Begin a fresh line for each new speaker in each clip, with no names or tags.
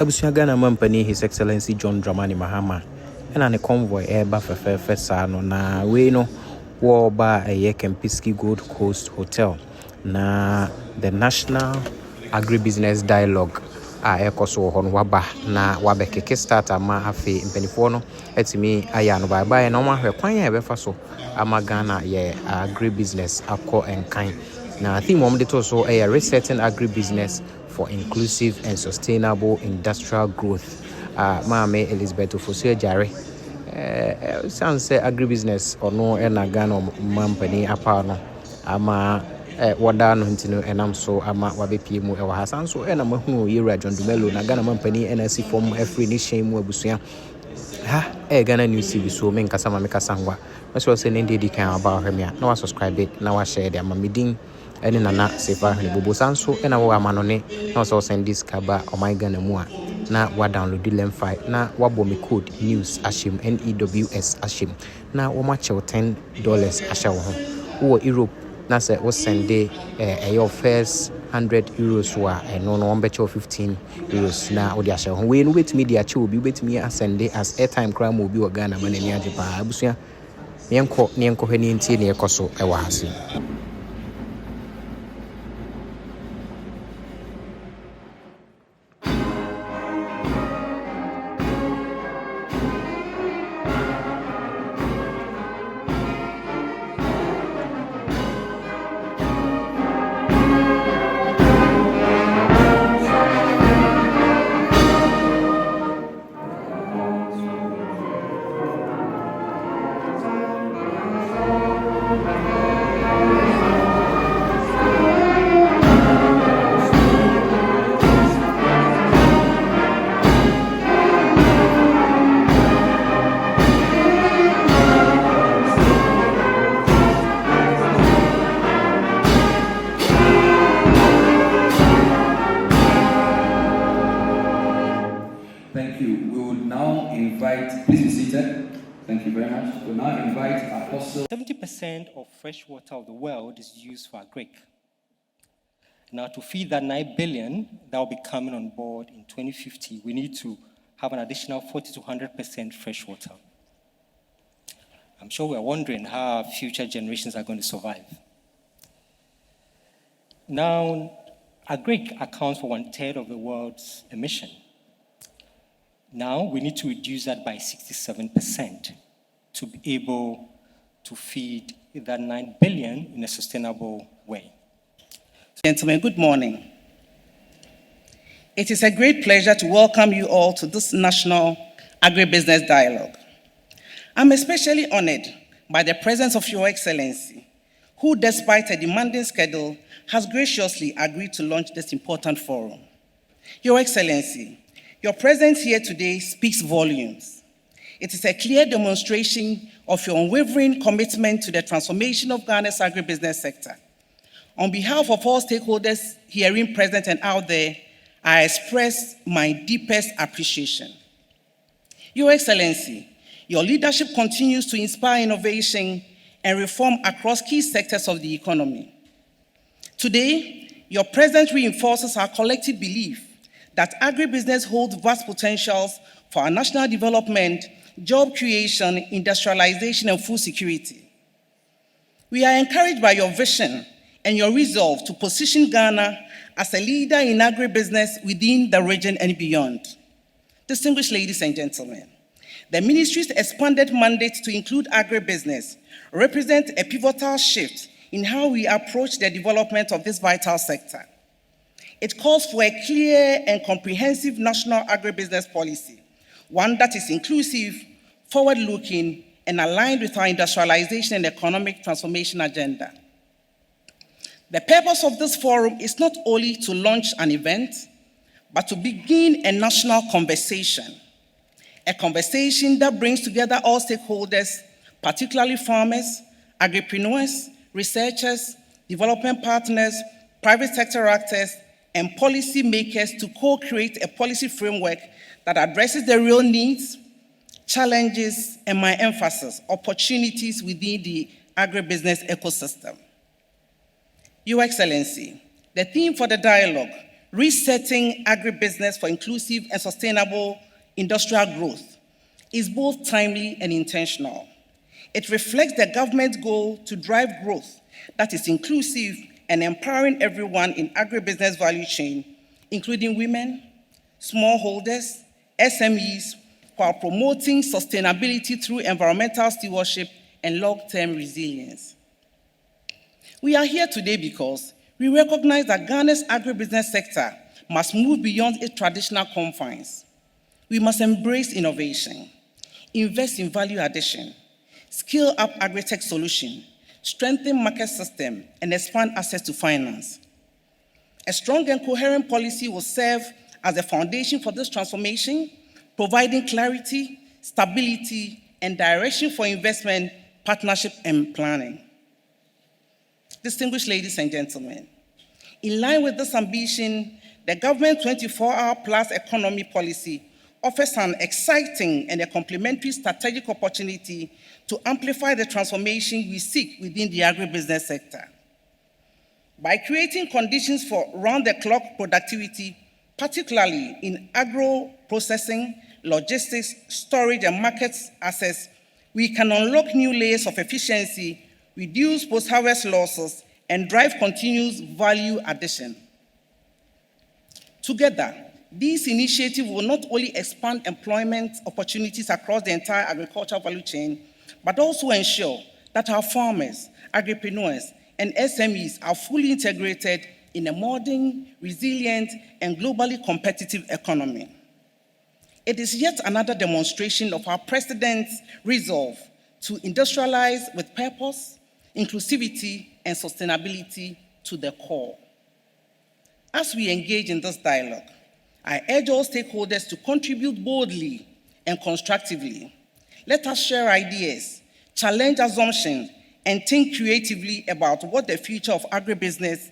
Abusia Ghana Mampani, His Excellency John Dramani Mahama, and an a convoy airba for Sano na we no war bar a Kempinski Gold Coast Hotel na the National Agribusiness Dialogue ekoso hon waba na wabeke kickstarter ma afi mpanifo no etimi aya no bye na ma hwe kwan ya befa so ama Ghana ye agribusiness akọ enkan na theme om de to so resetting agribusiness for inclusive and sustainable industrial growth. Maame Elizabeth Ofosu Jare sounds say agribusiness or no na Ghana mampani apa no ama wada no ntino enam so ama wabepie mu ewa hasan so na mahu yira John Dumelo na Ghana mampani NSC form every ni shen mu abusua ha Ghana news TV so men kasa ma me kasa ngwa so say ne dey kan about him ya na wa subscribe it na wa share dem amidin ene nana sefa ne bobo sanso na wa amanone na so send this kaba o my Ghana mu a na wa download lem5 na wa bomb code news ashim NEWS ashim na wo ma chew $10 asha wo ho wo Europe na say wo send your first €100 wa no no wambecho €15 na wo dia asha ho we no betimi dia che obi betimi asende as airtime kra mo obi wo Ghana ma na ni age pa abusua ne enko hwe ni ntie ne ekoso ewa hase.
Please be seated. Thank you very much. We'll now invite Apostle.
70% of fresh water of the world is used for agric. Now, to feed that 9 billion that will be coming on board in 2050, we need to have an additional 40 to 100% fresh water. I'm sure we're wondering how our future generations are going to survive. Now, agric accounts for 1/3 of the world's emission. Now, we need to reduce that by 67% to be able to feed that 9 billion in a sustainable way.
Gentlemen, good morning. It is a great pleasure to welcome you all to this National Agribusiness Dialogue. I'm especially honored by the presence of Your Excellency, who, despite a demanding schedule, has graciously agreed to launch this important forum. Your Excellency, your presence here today speaks volumes. It is a clear demonstration of your unwavering commitment to the transformation of Ghana's agribusiness sector. On behalf of all stakeholders herein present and out there, I express my deepest appreciation. Your Excellency, your leadership continues to inspire innovation and reform across key sectors of the economy. Today, your presence reinforces our collective belief that agribusiness holds vast potentials for our national development, job creation, industrialization, and food security. We are encouraged by your vision and your resolve to position Ghana as a leader in agribusiness within the region and beyond. Distinguished ladies and gentlemen, the ministry's expanded mandate to include agribusiness represents a pivotal shift in how we approach the development of this vital sector. It calls for a clear and comprehensive national agribusiness policy, one that is inclusive, forward-looking, and aligned with our industrialization and economic transformation agenda. The purpose of this forum is not only to launch an event, but to begin a national conversation, a conversation that brings together all stakeholders, particularly farmers, agripreneurs, researchers, development partners, private sector actors, and policy makers to co-create a policy framework that addresses the real needs, challenges, and my emphasis, opportunities within the agribusiness ecosystem. Your Excellency, the theme for the dialogue resetting agribusiness for inclusive and sustainable industrial growth, is both timely and intentional. It reflects the government's goal to drive growth that is inclusive and empowering everyone in agribusiness value chain, including women, smallholders, SMEs, while promoting sustainability through environmental stewardship and long-term resilience. We are here today because we recognize that Ghana's agribusiness sector must move beyond its traditional confines. We must embrace innovation, invest in value addition, scale up agri-tech solution, strengthen market system, and expand access to finance. A strong and coherent policy will serve as a foundation for this transformation, providing clarity, stability, and direction for investment, partnership, and planning. Distinguished ladies and gentlemen, in line with this ambition, the government 24-hour plus economy policy offers an exciting and a complementary strategic opportunity to amplify the transformation we seek within the agribusiness sector. By creating conditions for round-the-clock productivity, particularly in agro-processing, logistics, storage, and market access, we can unlock new layers of efficiency, reduce post-harvest losses, and drive continuous value addition. Together, these initiatives will not only expand employment opportunities across the entire agricultural value chain, but also ensure that our farmers, agripreneurs, and SMEs are fully integrated in a modern, resilient, and globally competitive economy. It is yet another demonstration of our President's resolve to industrialize with purpose, inclusivity, and sustainability to the core. As we engage in this dialogue, I urge all stakeholders to contribute boldly and constructively. Let us share ideas, challenge assumptions, and think creatively about what the future of agribusiness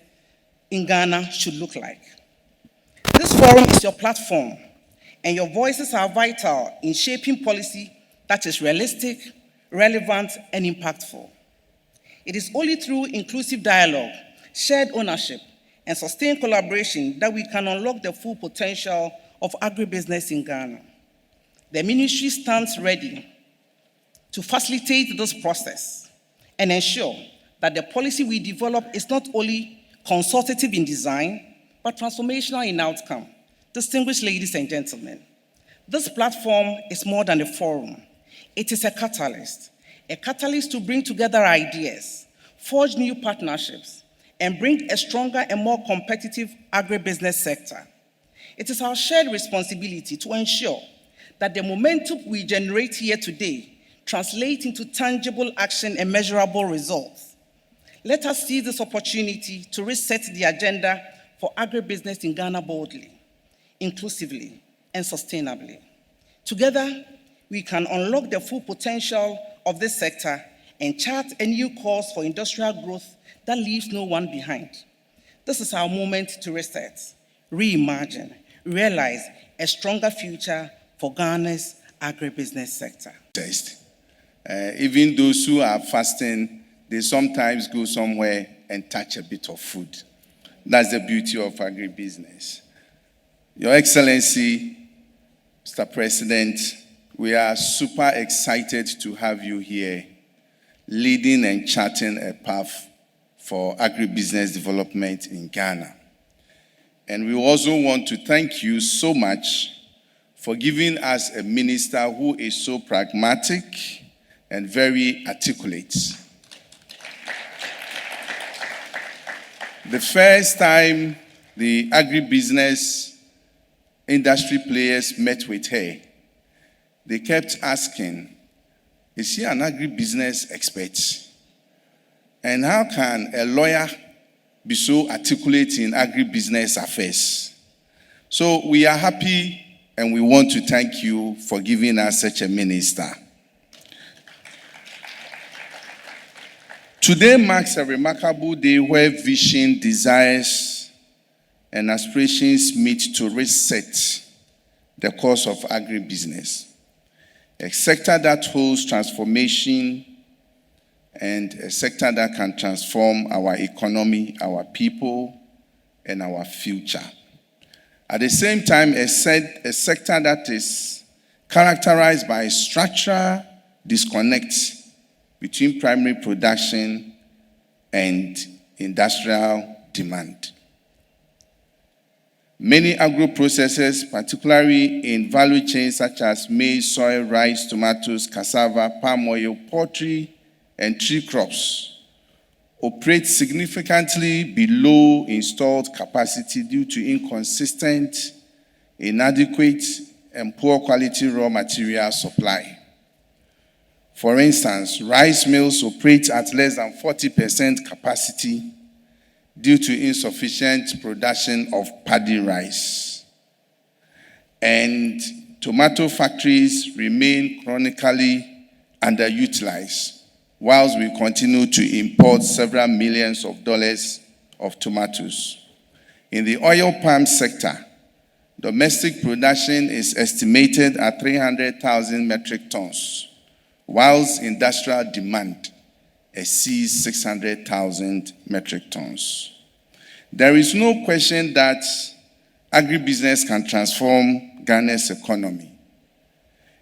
in Ghana should look like. This forum is your platform, and your voices are vital in shaping policy that is realistic, relevant, and impactful. It is only through inclusive dialogue, shared ownership, and sustained collaboration that we can unlock the full potential of agribusiness in Ghana. The ministry stands ready to facilitate this process and ensure that the policy we develop is not only consultative in design, but transformational in outcome. Distinguished ladies and gentlemen, this platform is more than a forum. It is a catalyst to bring together ideas, forge new partnerships, and bring a stronger and more competitive agribusiness sector. It is our shared responsibility to ensure that the momentum we generate here today translates into tangible action and measurable results. Let us seize this opportunity to reset the agenda for agribusiness in Ghana boldly, inclusively, and sustainably. Together, we can unlock the full potential of this sector and chart a new course for industrial growth that leaves no one behind. This is our moment to reset, reimagine, realize a stronger future for Ghana's agribusiness sector.
Even those who are fasting, they sometimes go somewhere and touch a bit of food. That's the beauty of agribusiness. Your Excellency, Mr. President, we are super excited to have you here, leading and charting a path for agribusiness development in Ghana. And we also want to thank you so much for giving us a minister who is so pragmatic and very articulate. The first time the agribusiness industry players met with her, they kept asking, is she an agribusiness expert? And how can a lawyer be so articulate in agribusiness affairs? So we are happy and we want to thank you for giving us such a minister. Today marks a remarkable day where vision, desires, and aspirations meet to reset the course of agribusiness, a sector that holds transformation and a sector that can transform our economy, our people, and our future. At the same time, a sector that is characterized by structural disconnect between primary production and industrial demand. Many agro-processors, particularly in value chains such as maize, soy, rice, tomatoes, cassava, palm oil, poultry, and tree crops, operate significantly below installed capacity due to inconsistent, inadequate, and poor quality raw material supply. For instance, rice mills operate at less than 40% capacity due to insufficient production of paddy rice. And tomato factories remain chronically underutilized, whilst we continue to import several millions of dollars of tomatoes. In the oil palm sector, domestic production is estimated at 300,000 metric tons, whilst industrial demand exceeds 600,000 metric tons. There is no question that agribusiness can transform Ghana's economy.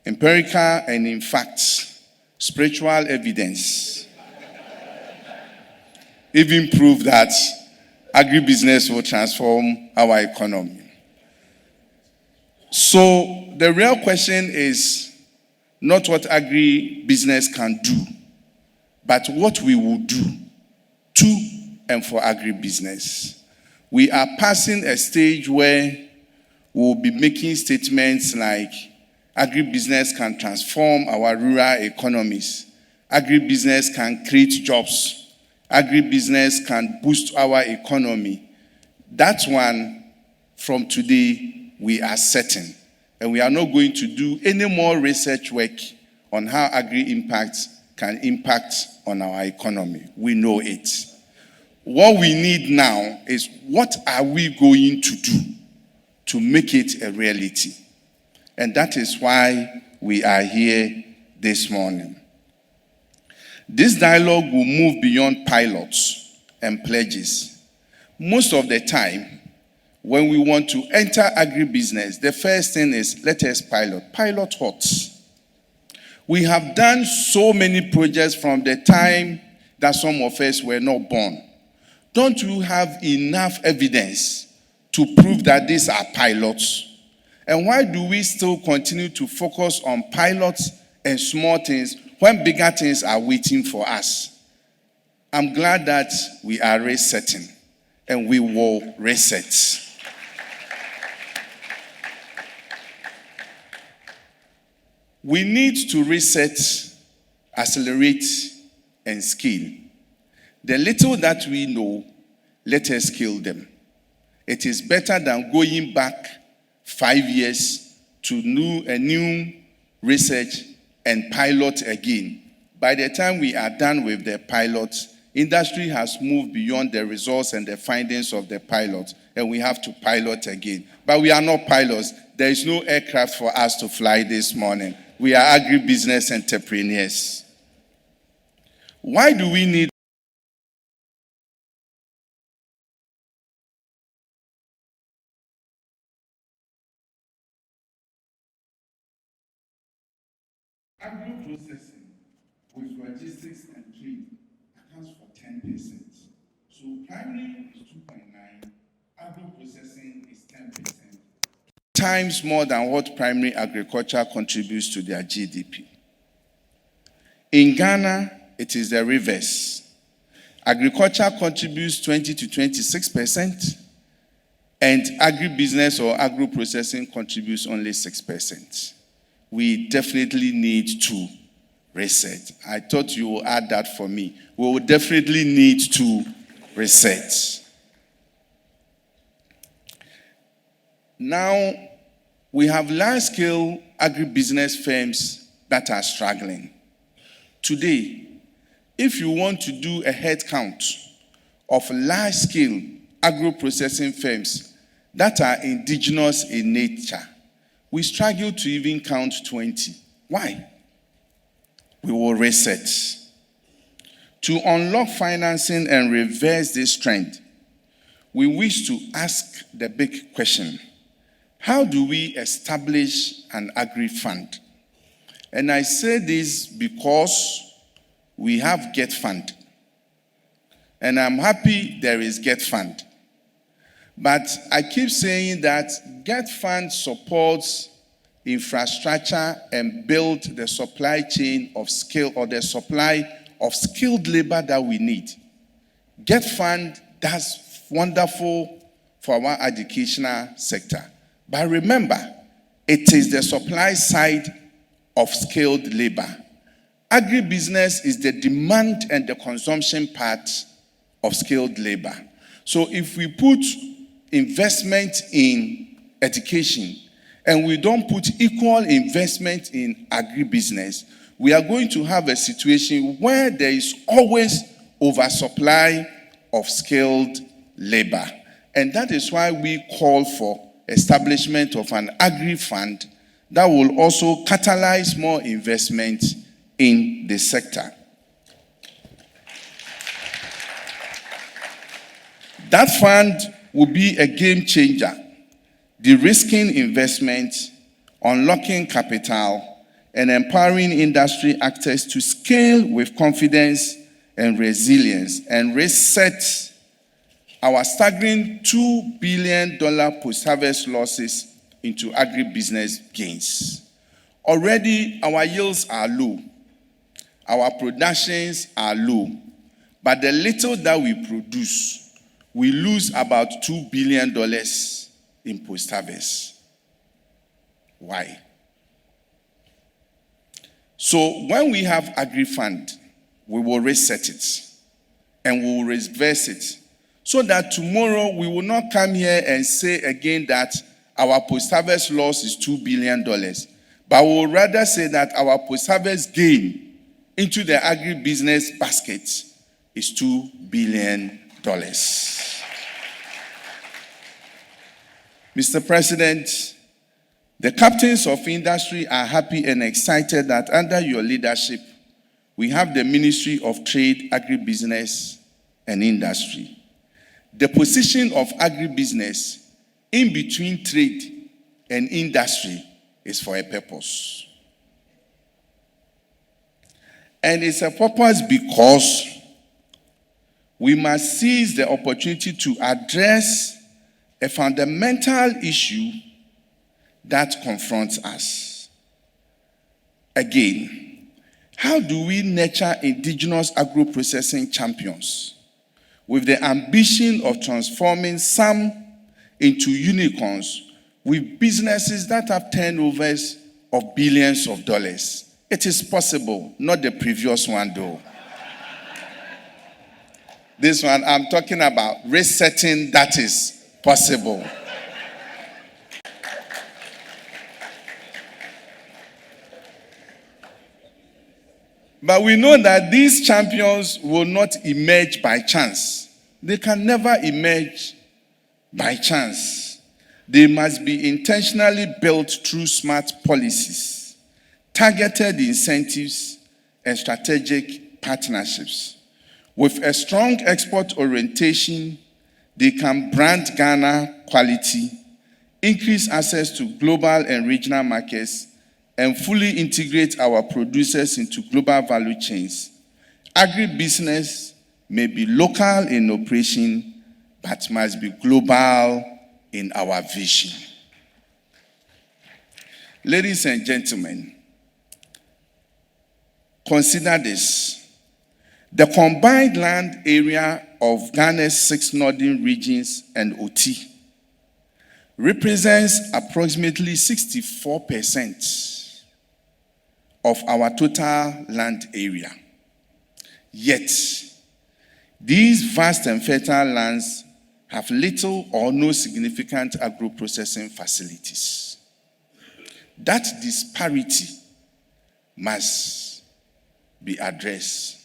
Empirical and, in fact, spiritual evidence even prove that agribusiness will transform our economy. So the real question is not what agribusiness can do, but what we will do to and for agribusiness. We are passing a stage where we'll be making statements like agribusiness can transform our rural economies. Agribusiness can create jobs. Agribusiness can boost our economy. That one, from today, we are certain. And we are not going to do any more research work on how agri-impacts can impact on our economy. We know it. What we need now is what are we going to do to make it a reality? And that is why we are here this morning. This dialogue will move beyond pilots and pledges. Most of the time, when we want to enter agribusiness, the first thing is let us pilot. Pilot what? We have done so many projects from the time that some of us were not born. Don't you have enough evidence to prove that these are pilots? And why do we still continue to focus on pilots and small things when bigger things are waiting for us? I'm glad that we are resetting, and we will reset. We need to reset, accelerate, and scale. The little that we know, let us scale them. It is better than going back 5 years to a new research and pilot again. By the time we are done with the pilot, industry has moved beyond the results and the findings of the pilot, and we have to pilot again. But we are not pilots. There is no aircraft for us to fly this morning. We are agribusiness entrepreneurs. Why do we need agro-processing with logistics and trade accounts for 10%. So primary is 2.9, agro-processing is 10%. Times more than what primary agriculture contributes to their GDP. In Ghana, it is the reverse. Agriculture contributes 20 to 26%, and agribusiness or agro-processing contributes only 6%. We definitely need to reset. I thought you will add that for me. We will definitely need to reset. Now, we have large-scale agribusiness firms that are struggling. Today, if you want to do a head count of large-scale agro-processing firms that are indigenous in nature, we struggle to even count 20. Why? We will reset. To unlock financing and reverse this trend, we wish to ask the big question: How do we establish an agri-fund? And I say this because we have Get Fund. And I'm happy there is Get Fund. But I keep saying that Get Fund supports infrastructure and build the supply chain of skill, or the supply of skilled labor that we need. Get Fund does wonderful for our educational sector. But remember, it is the supply side of skilled labor. Agribusiness is the demand and the consumption part of skilled labor. So if we put investment in education and we don't put equal investment in agribusiness, we are going to have a situation where there is always oversupply of skilled labor. And that is why we call for establishment of an agri-fund that will also catalyze more investment in the sector. That fund will be a game changer, de-risking investment, unlocking capital, and empowering industry actors to scale with confidence and resilience, and reset our staggering $2 billion post-harvest losses into agribusiness gains. Already, our yields are low. Our productions are low. But the little that we produce, we lose about $2 billion in post-harvest. Why? So when we have agri-fund, we will reset it and we will reverse it, so that tomorrow we will not come here and say again that our post-harvest loss is $2 billion. But we will rather say that our post-harvest gain into the agribusiness basket is $2 billion. Mr. President, the captains of industry are happy and excited that under your leadership, we have the Ministry of Trade, Agribusiness, and Industry. The position of agribusiness in between trade and industry is for a purpose. And it's a purpose because we must seize the opportunity to address a fundamental issue that confronts us. Again, how do we nurture indigenous agro-processing champions with the ambition of transforming some into unicorns with businesses that have turnovers of billions of dollars? It is possible, not the previous one though. This one, I'm talking about resetting that is possible. But we know that these champions will not emerge by chance. They can never emerge by chance. They must be intentionally built through smart policies, targeted incentives, and strategic partnerships. With a strong export orientation, they can brand Ghana quality, increase access to global and regional markets, and fully integrate our producers into global value chains. Agribusiness may be local in operation, but must be global in our vision. Ladies and gentlemen, consider this. The combined land area of Ghana's 6 northern regions and OT represents approximately 64% of our total land area. Yet, these vast and fertile lands have little or no significant agro-processing facilities. That disparity must be addressed.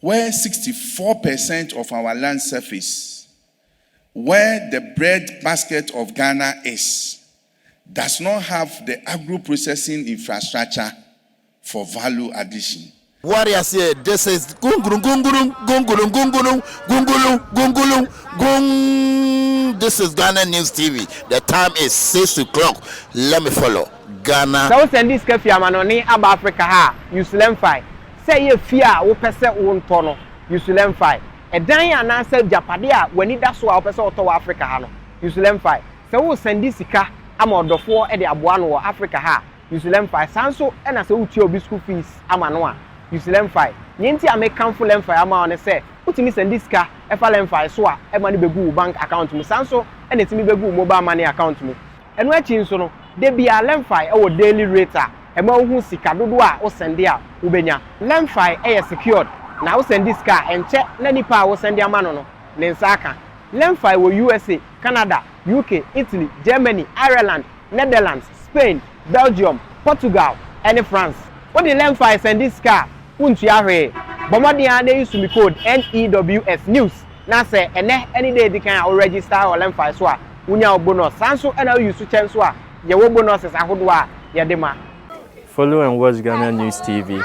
Where 64% of our land surface, where the bread basket of Ghana is, does not have the agro-processing infrastructure for value addition,
Warriors here, this is gungulum gungulum gungulum gungulum gungulum gungulum gung. This is Ghana News TV. The time is 6 o'clock. Let me follow Ghana.
So send this cafe amanoni aba Africa ha. Usulem fi. Say ye fear wo pese wo ntono. Usulem fi. Edan ya na say Japade a wani da so a wo pese oto Africa ha no. Usulem fi. Say wo send this sika ama odofo e de aboa no wo Africa ha. Usulem fi. Sanso e na say wo tie obi school fees ama no a. Usulem fi. Nyenti a make cancel lemfi ama on say utimi send this sika e fa lemfi so a e ma ni begu bank account mu. Sanso e na timi begu mobile money account mu. Eno achi nso no de bia lemfi e wo daily rate a e ma hu sika dodo a wo send a wo benya. Lemfi e secured na wo send this sika enche na nipa a wo send ama no ne nsa aka. Lemfi wo USA, Canada, UK, Italy, Germany, Ireland, Netherlands, Spain, Belgium, Portugal, and France. What the Lemfi send this sika untu ahwe. Bomodi a dey use me code NEWS news. Na say any day they can register or Lemfi so a unya bonus. Sanso and use chance so a ye wo bonuses ahodo a ye de ma.
Follow and watch Ghana News TV.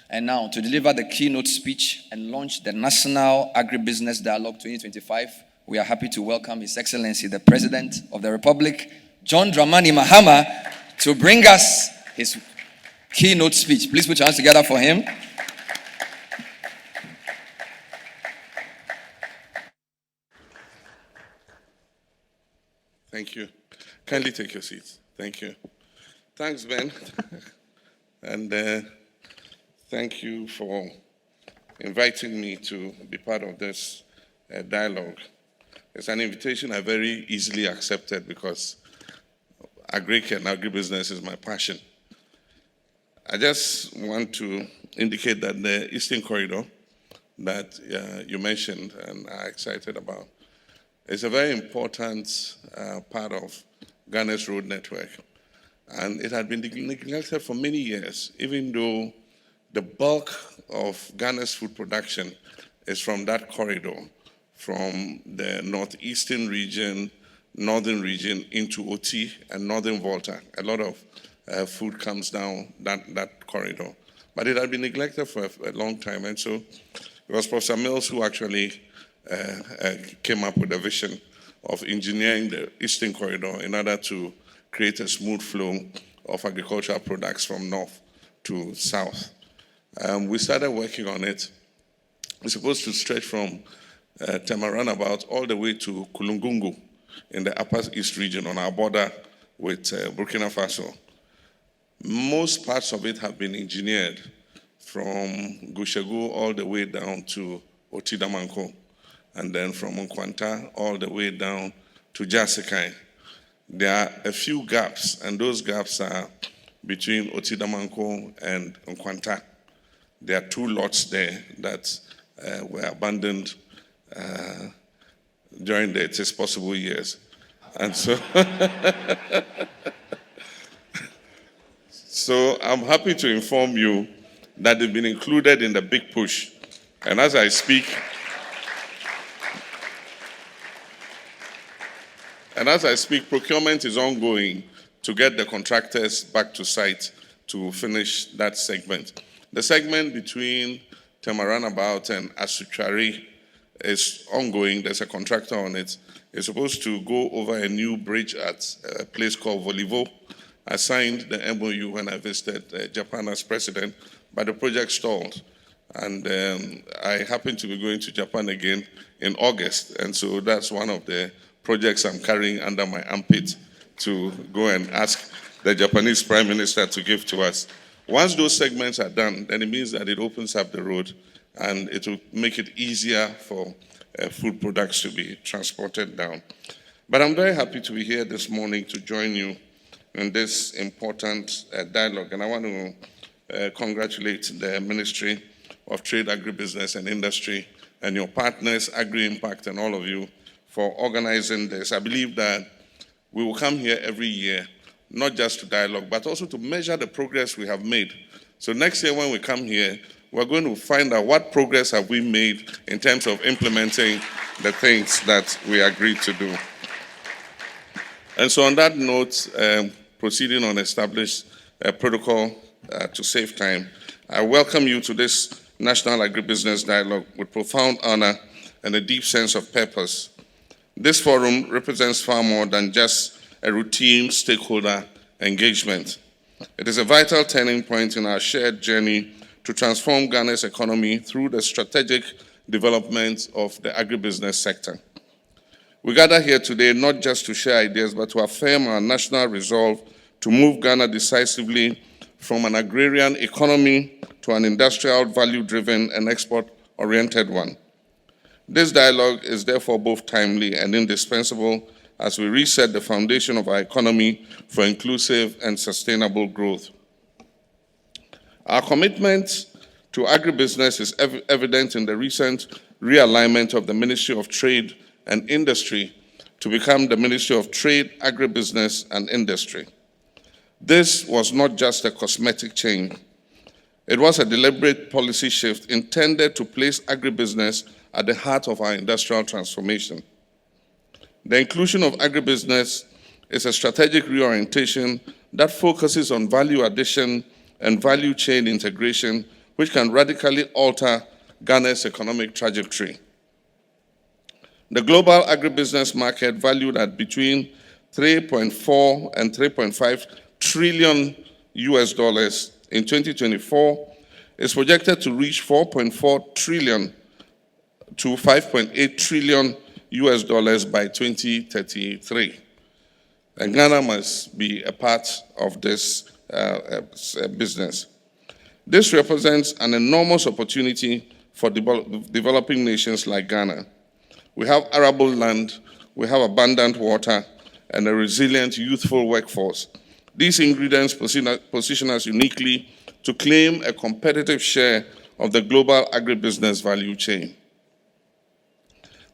And now, to deliver the keynote speech and launch the National Agribusiness Dialogue 2025, we are happy to welcome His Excellency, the President of the Republic, John Dramani Mahama, to bring us his keynote speech. Please put your hands together for him.
Thank you. Kindly take your seats. Thank you. Thanks, Ben. And thank you for inviting me to be part of this dialogue. It's an invitation I very easily accepted because agric and agribusiness is my passion. I just want to indicate that the Eastern Corridor that you mentioned and are excited about is a very important part of Ghana's road network. And it had been neglected for many years, even though the bulk of Ghana's food production is from that corridor, from the northeastern region, northern region into OT and northern Volta. A lot of food comes down that corridor. But it had been neglected for a long time. And so it was Professor Mills who actually came up with a vision of engineering the Eastern Corridor in order to create a smooth flow of agricultural products from north to south. We started working on it. It's supposed to stretch from Tema Runabout all the way to Kulungungu in the Upper East region on our border with Burkina Faso. Most parts of it have been engineered from Gushegu all the way down to Otidamanko, and then from Nkwanta all the way down to Jasikai. There are a few gaps, and those gaps are between Otidamanko and Nkwanta. There are 2 lots there that were abandoned during the It Is Possible years. And so, so I'm happy to inform you that they've been included in the big push. And as I speak, procurement is ongoing to get the contractors back to site to finish that segment. The segment between Tema Runabout and Asuchari is ongoing. There's a contractor on it. It's supposed to go over a new bridge at a place called Volivo. I signed the MOU when I visited Japan as president, but the project stalled. And I happen to be going to Japan again in August. And so that's one of the projects I'm carrying under my armpit to go and ask the Japanese Prime Minister to give to us. Once those segments are done, then it means that it opens up the road and it will make it easier for food products to be transported down. But I'm very happy to be here this morning to join you in this important dialogue. And I want to congratulate the Ministry of Trade, Agribusiness and Industry and your partners, Agri-Impact and all of you for organizing this. I believe that we will come here every year, not just to dialogue, but also to measure the progress we have made. So next year when we come here, we're going to find out what progress have we made in terms of implementing the things that we agreed to do. And so on that note, proceeding on established protocol to save time, I welcome you to this National Agribusiness Dialogue with profound honor and a deep sense of purpose. This forum represents far more than just a routine stakeholder engagement. It is a vital turning point in our shared journey to transform Ghana's economy through the strategic development of the agribusiness sector. We gather here today not just to share ideas, but to affirm our national resolve to move Ghana decisively from an agrarian economy to an industrial, value-driven, and export-oriented one. This dialogue is therefore both timely and indispensable as we reset the foundation of our economy for inclusive and sustainable growth. Our commitment to agribusiness is evident in the recent realignment of the Ministry of Trade and Industry to become the Ministry of Trade, Agribusiness and Industry. This was not just a cosmetic change. It was a deliberate policy shift intended to place agribusiness at the heart of our industrial transformation. The inclusion of agribusiness is a strategic reorientation that focuses on value addition and value chain integration, which can radically alter Ghana's economic trajectory. The global agribusiness market, valued at between 3.4 and 3.5 trillion US dollars in 2024, is projected to reach 4.4 trillion to 5.8 trillion US dollars by 2033. And Ghana must be a part of this business. This represents an enormous opportunity for developing nations like Ghana. We have arable land, we have abundant water, and a resilient, youthful workforce. These ingredients position us uniquely to claim a competitive share of the global agribusiness value chain.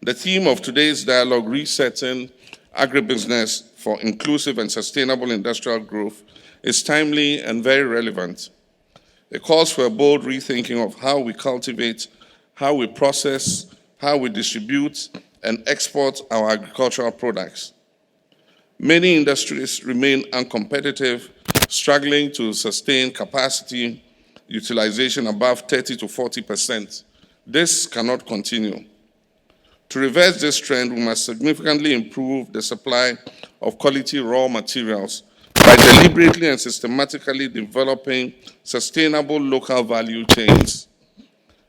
The theme of today's dialogue, Resetting Agribusiness for Inclusive and Sustainable Industrial Growth, is timely and very relevant. It calls for a bold rethinking of how we cultivate, how we process, how we distribute and export our agricultural products. Many industries remain uncompetitive, struggling to sustain capacity utilization above 30 to 40%. This cannot continue. To reverse this trend, we must significantly improve the supply of quality raw materials by deliberately and systematically developing sustainable local value chains.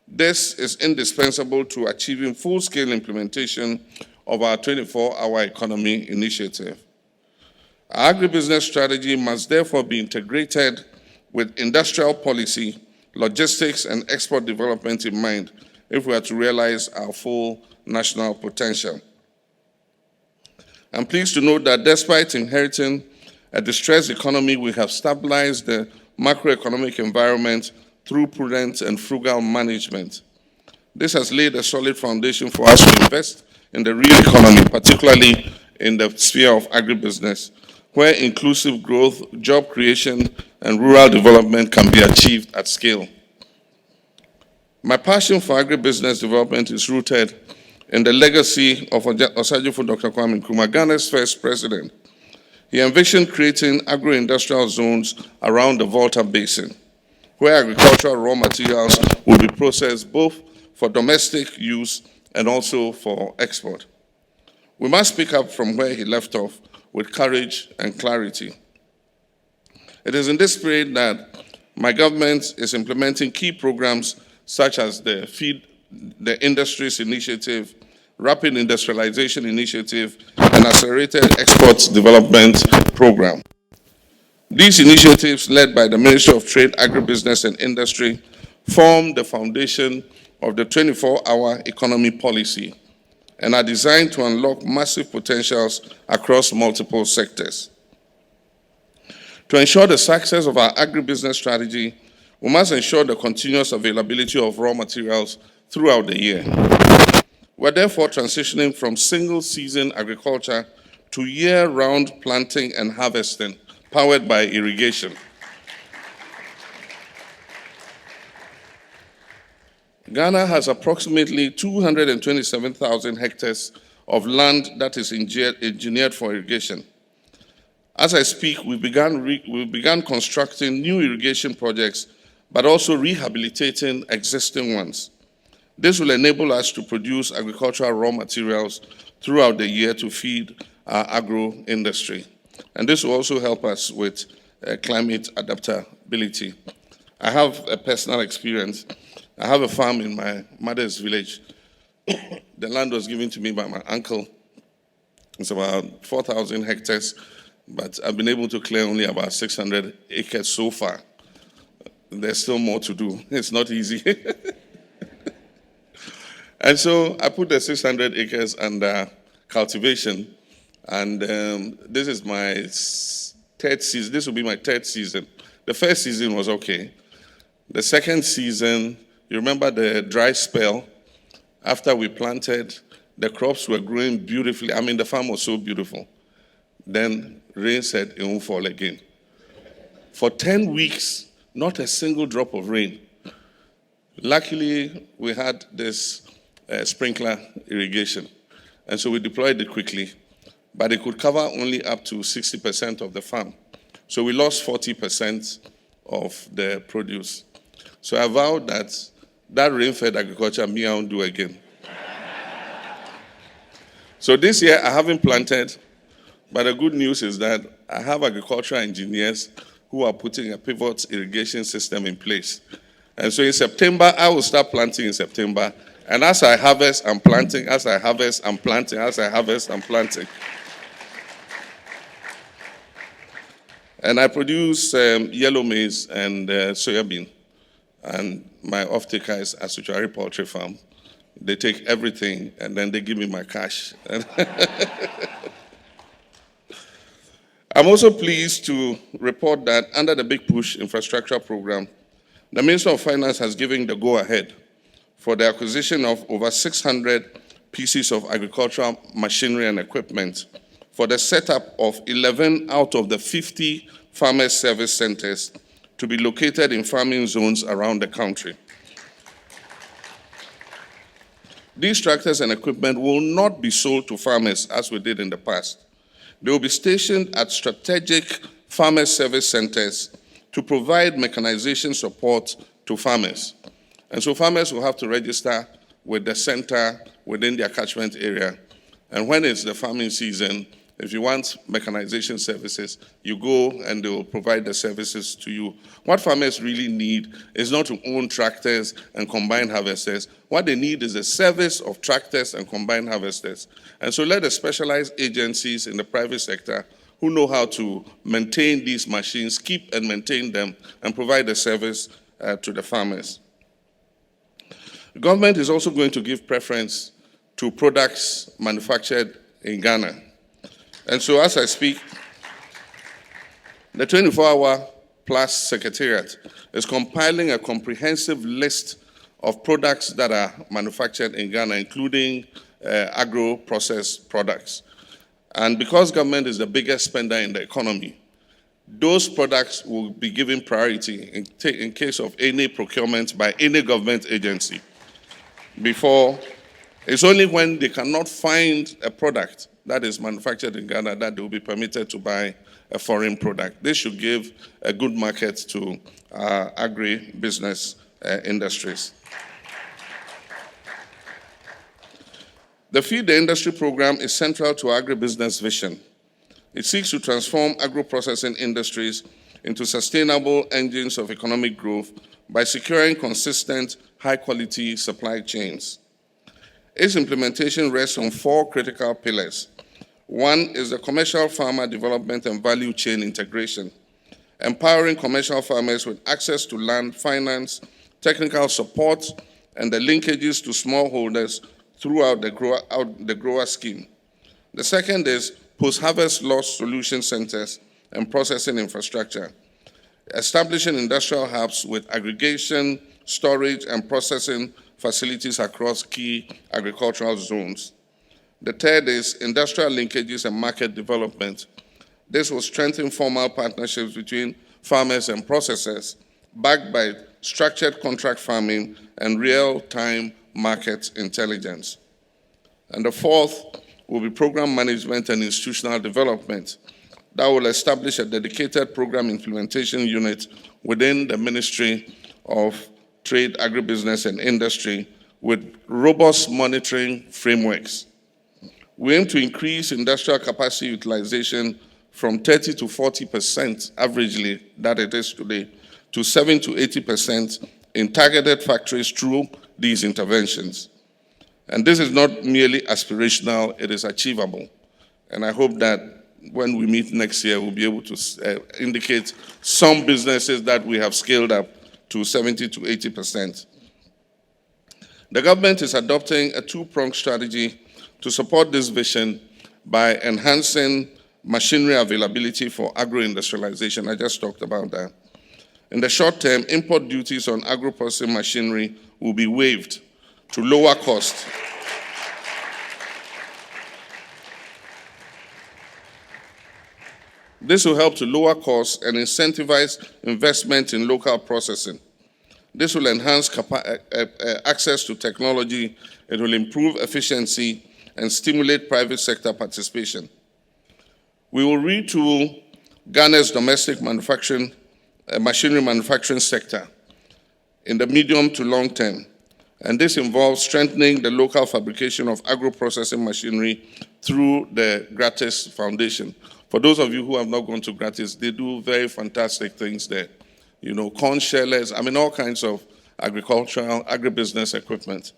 This is indispensable to achieving full-scale implementation of our 24-hour economy initiative. Our agribusiness strategy must therefore be integrated with industrial policy, logistics, and export development in mind if we are to realize our full national potential. I'm pleased to note that despite inheriting a distressed economy, we have stabilized the macroeconomic environment through prudent and frugal management. This has laid a solid foundation for us to invest in the real economy, particularly in the sphere of agribusiness, where inclusive growth, job creation, and rural development can be achieved at scale. My passion for agribusiness development is rooted in the legacy of Osagyefo Dr. Kwame Nkrumah, Ghana's first president. He envisioned creating agro-industrial zones around the Volta Basin, where agricultural raw materials will be processed both for domestic use and also for export. We must pick up from where he left off with courage and clarity. It is in this spirit that my government is implementing key programs such as the Feed the Industries Initiative, Rapid Industrialization Initiative, and Accelerated Export Development Program. These initiatives, led by the Ministry of Trade, Agribusiness and Industry, form the foundation of the 24-hour economy policy and are designed to unlock massive potentials across multiple sectors. To ensure the success of our agribusiness strategy, we must ensure the continuous availability of raw materials throughout the year. We're therefore transitioning from single-season agriculture to year-round planting and harvesting, powered by irrigation. Ghana has approximately 227,000 hectares of land that is engineered for irrigation. As I speak, we began constructing new irrigation projects but also rehabilitating existing ones. This will enable us to produce agricultural raw materials throughout the year to feed our agro industry. And this will also help us with climate adaptability. I have a personal experience. I have a farm in my mother's village. The land was given to me by my uncle. It's about 4,000 hectares, but I've been able to clear only about 600 acres so far. There's still more to do. It's not easy. And so I put the 600 acres under cultivation, and this is my third season. This will be my third season. The first season was okay. The second season, you remember the dry spell? After we planted, the crops were growing beautifully. I mean, the farm was so beautiful. Then rain said it won't fall again. For 10 weeks, not a single drop of rain. Luckily, we had this sprinkler irrigation. And so we deployed it quickly, but it could cover only up to 60% of the farm. So we lost 40% of the produce. So I vowed that rain-fed agriculture, me, I won't do again. So this year I haven't planted, but the good news is that I have agricultural engineers who are putting a pivot irrigation system in place. And so in September, I will start planting in September. And as I harvest, I'm planting. As I harvest, I'm planting. As I harvest, I'm planting. And I produce yellow maize and soybean. And my off-taker is Asuchari Poultry Farm. They take everything, and then they give me my cash. I'm also pleased to report that under the Big Push infrastructure program, the Minister of Finance has given the go-ahead for the acquisition of over 600 pieces of agricultural machinery and equipment for the setup of 11 out of the 50 farmers' service centers to be located in farming zones around the country. These tractors and equipment will not be sold to farmers as we did in the past. They will be stationed at strategic farmers' service centers to provide mechanization support to farmers. And so farmers will have to register with the center within their catchment area. And when it's the farming season, if you want mechanization services, you go and they will provide the services to you. What farmers really need is not to own tractors and combine harvesters. What they need is a service of tractors and combined harvesters. And so let the specialized agencies in the private sector who know how to maintain these machines, keep and maintain them, and provide the service to the farmers. The government is also going to give preference to products manufactured in Ghana. And so as I speak, the 24-hour Plus Secretariat is compiling a comprehensive list of products that are manufactured in Ghana, including agro-processed products. And because government is the biggest spender in the economy, those products will be given priority in case of any procurement by any government agency. It's only when they cannot find a product that is manufactured in Ghana that they will be permitted to buy a foreign product. This should give a good market to agribusiness industries. The Feed the Industry program is central to our agribusiness vision. It seeks to transform agro-processing industries into sustainable engines of economic growth by securing consistent, high-quality supply chains. Its implementation rests on 4 critical pillars. One is the commercial farmer development and value chain integration, empowering commercial farmers with access to land, finance, technical support, and the linkages to smallholders throughout the grower scheme. The second is post-harvest loss solution centers and processing infrastructure, establishing industrial hubs with aggregation, storage, and processing facilities across key agricultural zones. The third is industrial linkages and market development. This will strengthen formal partnerships between farmers and processors, backed by structured contract farming and real-time market intelligence. And the fourth will be program management and institutional development that will establish a dedicated program implementation unit within the Ministry of trade, agribusiness, and industry with robust monitoring frameworks. We aim to increase industrial capacity utilization from 30 to 40% averagely that it is today to 7 to 80% in targeted factories through these interventions. And this is not merely aspirational, it is achievable. And I hope that when we meet next year, we'll be able to indicate some businesses that we have scaled up to 70 to 80%. The government is adopting a two-pronged strategy to support this vision by enhancing machinery availability for agro-industrialization. I just talked about that. In the short term, import duties on agro-processing machinery will be waived to lower cost. This will help to lower costs and incentivize investment in local processing. This will enhance access to technology, it will improve efficiency, and stimulate private sector participation. We will retool Ghana's domestic manufacturing, machinery manufacturing sector in the medium to long term. And this involves strengthening the local fabrication of agro-processing machinery through the Gratis Foundation. For those of you who have not gone to Gratis, they do very fantastic things there. You know, corn shellers, I mean, all kinds of agricultural, agribusiness equipment.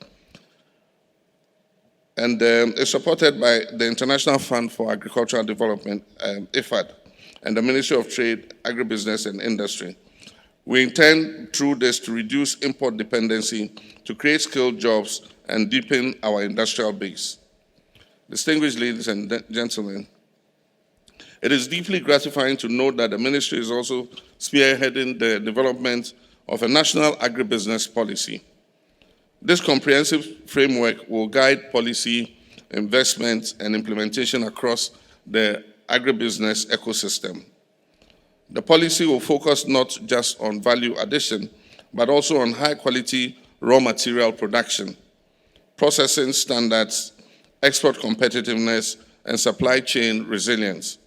And it's supported by the International Fund for Agricultural Development, IFAD, and the Ministry of Trade, Agribusiness and Industry. We intend through this to reduce import dependency, to create skilled jobs, and deepen our industrial base. Distinguished ladies and gentlemen, it is deeply gratifying to note that the ministry is also spearheading the development of a national agribusiness policy. This comprehensive framework will guide policy, investment, and implementation across the agribusiness ecosystem. The policy will focus not just on value addition, but also on high-quality raw material production, processing standards, export competitiveness, and supply chain resilience.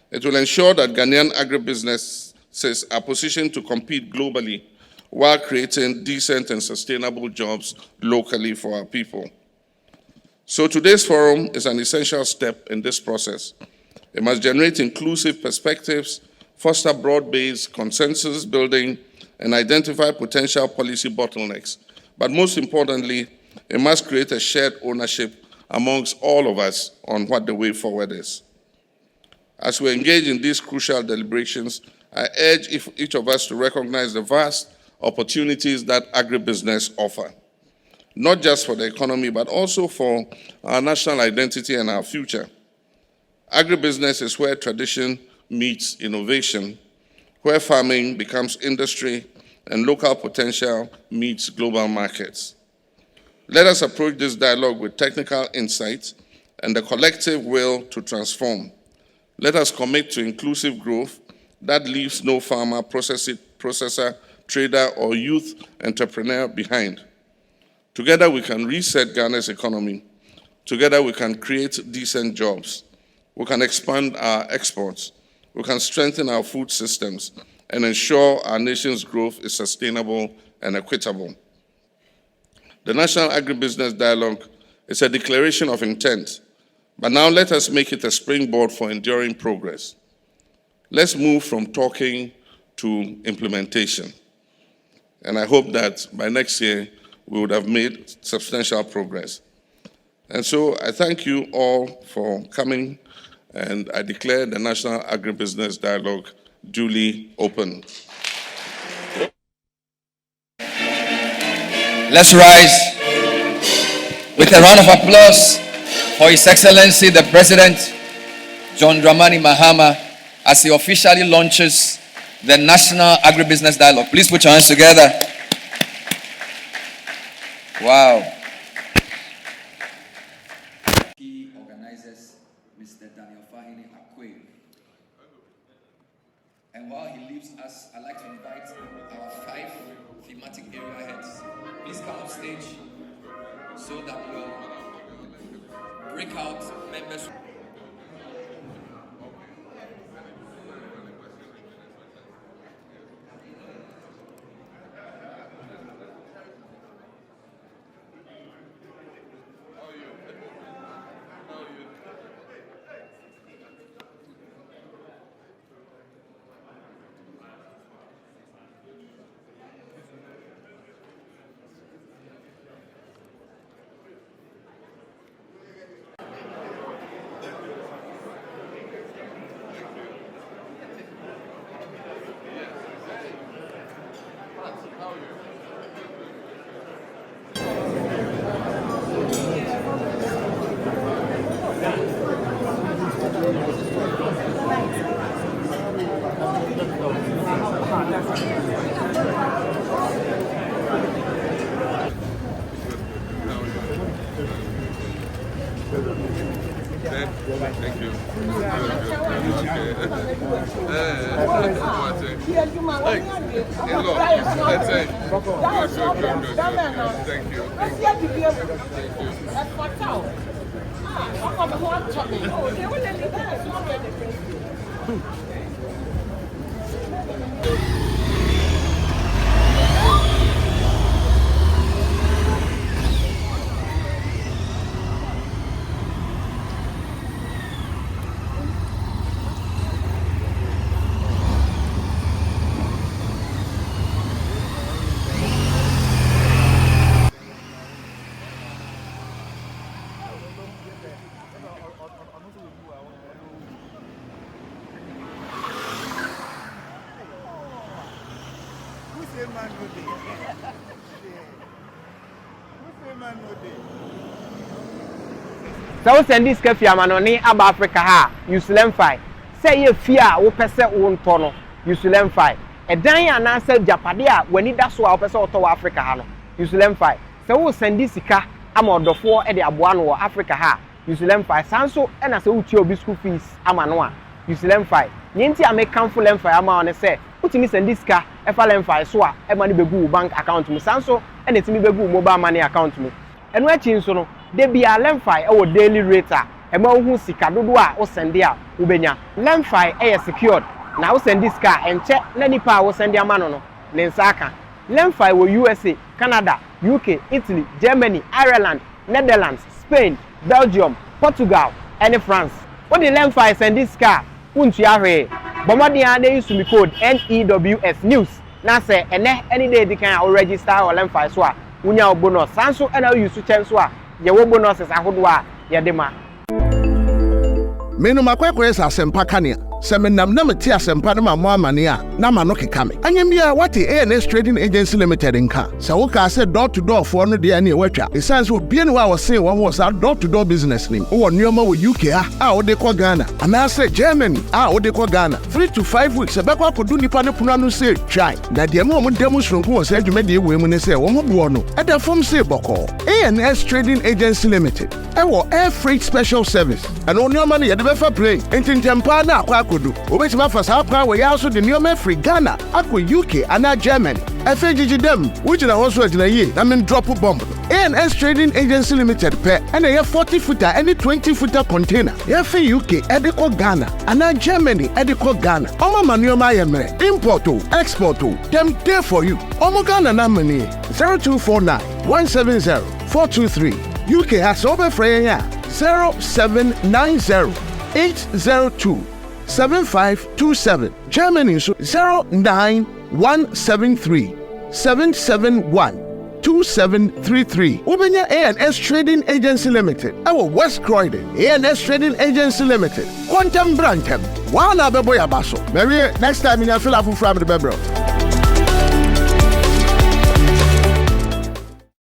It will ensure that Ghanaian agribusinesses are positioned to compete globally while creating decent and sustainable jobs locally for our people. So today's forum is an essential step in this process. It must generate inclusive perspectives, foster broad-based consensus building, and identify potential policy bottlenecks. But most importantly, it must create a shared ownership amongst all of us on what the way forward is. As we engage in these crucial deliberations, I urge each of us to recognize the vast opportunities that agribusiness offer, not just for the economy, but also for our national identity and our future. Agribusiness is where tradition meets innovation, where farming becomes industry, and local potential meets global markets. Let us approach this dialogue with technical insight and the collective will to transform. Let us commit to inclusive growth that leaves no farmer, processor, trader, or youth entrepreneur behind. Together we can reset Ghana's economy. Together we can create decent jobs. We can expand our exports. We can strengthen our food systems and ensure our nation's growth is sustainable and equitable. The National Agribusiness Dialogue is a declaration of intent, but now let us make it a springboard for enduring progress. Let's move from talking to implementation. And I hope that by next year, we would have made substantial progress. And so I thank you all for coming, and I declare the National Agribusiness Dialogue duly open.
Let's rise with a round of applause for His Excellency the President, John Dramani Mahama, as he officially launches the National Agribusiness Dialogue. Please put your hands together. Wow. Key organizers, Mr. Daniel Fahini Akwe. And while he leaves us, I'd like to invite our 5 thematic area heads. Please come on stage so that your breakout members.
Thank you.
So send this cafe amanoni aba Africa ha usulemfai say ye fear wo pese wo nto no usulemfai edan anase japade a wani da so a wo pese oto wa Africa ha no usulemfai say wo send this sika ama odofo e de aboa no wo Africa ha usulemfai sanso e na say wo tie obi school fees ama no a usulemfai nyenti amekanfo lemfai ama one say utimi send this sika e fa lemfai so a e ma ne begu bank account mu sanso e na timi begu mobile money account mu eno achi nso no de bia lemfai e wo daily rate a e ma hu sika dodo a wo sende a wo benya lemfai e secured na wo send this car enche na nipa a wo sende ama no ne nsaka lemfai wo USA, Canada, UK, Italy, Germany, Ireland, Netherlands, Spain, Belgium, Portugal and France. What the lemfai send this car untu ahwe bomodi a dey use me code NEWS news na say ene any day they can register or lemfai so a unya bonus sanso and use chance so a ye wo bonuses ahodo a ye de ma
menu makwekwe sa sempa kania semenam na meti asempa na mamo amane a na ma no keka me anyam bia what ANS Trading Agency Limited nka se wo ka se door to door for no de na e watwa esanse obi ne wa wo se wo ho sa door to door business nim wo nneoma wo UK a wo de ko Ghana ana se Germany a wo de ko Ghana 3 to 5 weeks ebekwa kodu nipa ne punu anu se try na de mo mo dem sronko wo se adwuma de we mu ne se wo ho bo no e da fom se boko ANS Trading Agency Limited e wo air freight special service and nneoma ne ye de be fa plane entintempa na akwa kodu obetima fa sa pa we ya so de nneoma free Ghana akwa UK ana Germany FGG dem which na also agina ye na men drop bomb ANS Trading Agency Limited pe and a 40 footer any 20 footer container ya for UK ediko Ghana ana Germany ediko Ghana omo manuoma ye mere import o export o dem there for you omo Ghana na money 0249 170 423 UK has over free 0790 802 7527 Germany 09173 771 2733 Ubenya ANS Trading Agency Limited our West Croydon ANS Trading Agency Limited Quantum Brantem Wana Beboya Basso maybe next time in your fill up from the bebro.